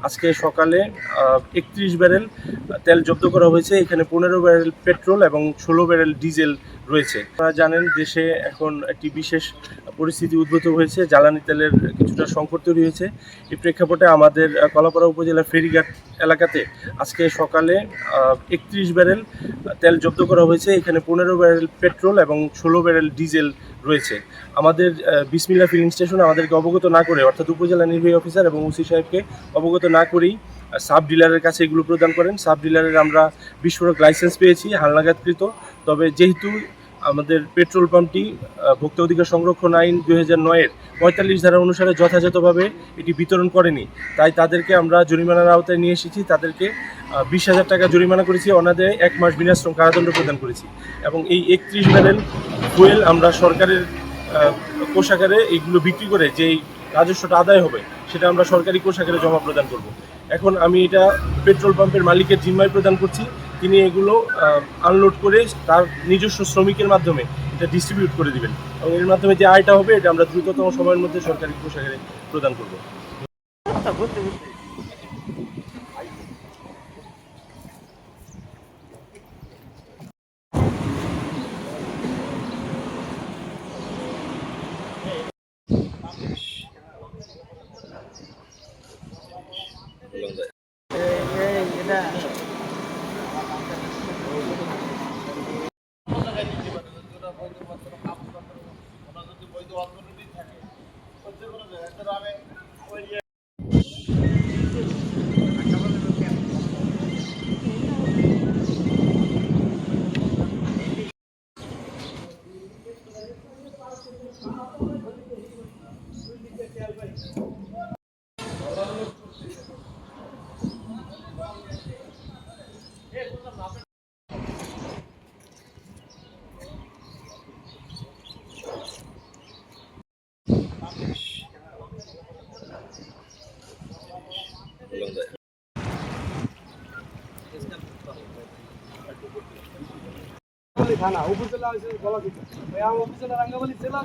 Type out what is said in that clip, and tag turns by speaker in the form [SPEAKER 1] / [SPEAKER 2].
[SPEAKER 1] আজকে সকালে 31 ব্যারেল তেল জব্দ করা হয়েছে। এখানে 15 ব্যারেল পেট্রোল এবং 16 ব্যারেল ডিজেল রয়েছে। আপনারা জানেন দেশে এখন একটি বিশেষ পরিস্থিতি উদ্ভূত হয়েছে, জ্বালানি তেলের কিছুটা সংকট তৈরি হয়েছে। এই প্রেক্ষাপটে আমাদের কলাপাড়া উপজেলার ফেরিঘাট এলাকাতে আজকে সকালে 31 ব্যারেল তেল জব্দ করা হয়েছে। এখানে 15 ব্যারেল পেট্রোল এবং 16 ব্যারেল ডিজেল রয়েছে। আমাদের বিসমিল্লা ফিলিং স্টেশন আমাদেরকে অবগত না করে, অর্থাৎ উপজেলা নির্বাহী অফিসার এবং ওসি সাহেবকে অবগত না করেই সাব ডিলারের কাছে এগুলো প্রদান করেন। সাব ডিলারের আমরা বিস্ফোরক লাইসেন্স পেয়েছি হালনাগাদকৃত। তবে যেহেতু আমাদের পেট্রোল পাম্পটি ভোক্তা অধিকার সংরক্ষণ আইন 2009-এর 45 ধারা অনুসারে যথাযথভাবে এটি বিতরণ করেনি, তাই তাদেরকে আমরা জরিমানার আওতায় নিয়ে এসেছি। তাদেরকে 20,000 টাকা জরিমানা করেছি, অনাদায়ে 1 মাস বিনাশ্রম কারাদণ্ড প্রদান করেছি। এবং এই 31 ব্যারেল ফুয়েল আমরা সরকারের কোষাগারে এইগুলো বিক্রি করে যেই রাজস্বটা আদায় হবে সেটা আমরা সরকারি কোষাগারে জমা প্রদান করব। এখন আমি এটা পেট্রোল পাম্পের মালিকের জিম্মায় প্রদান করছি। তিনি এগুলো আনলোড করে তার নিজস্ব শ্রমিকের মাধ্যমে এটা ডিস্ট্রিবিউট করে দিবেন এবং এর মাধ্যমে যে আয়টা হবে এটা আমরা দ্রুততম সময়ের মধ্যে সরকারি কোষাগারে প্রদান করব।
[SPEAKER 2] থানা উপজেলা বলা যেত, উপজেলা রাঙ্গামালী জেলা।